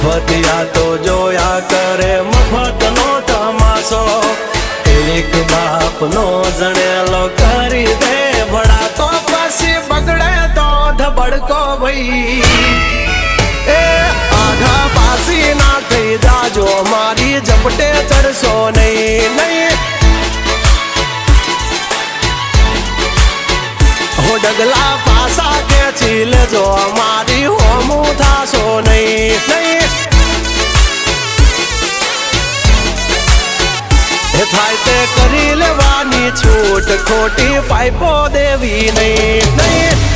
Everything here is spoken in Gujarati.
મફતિયા તો જોયા કરે મફતનો તમાશો એક બાપનો જણેલો કરી દે ભડા તો પછી બગડે તો ધબડકો ભાઈ એ આઘા પાસી ના થઈ જાજો મારી ઝપટે ચડશો નહીં નહીં હો ડગલા પાસા ખેંચી લેજો મારી હોમું થાશો નહીં નહીં થાય તે કરી લેવાની છૂટ ખોટી પાઇપો દેવી નહીં નહીં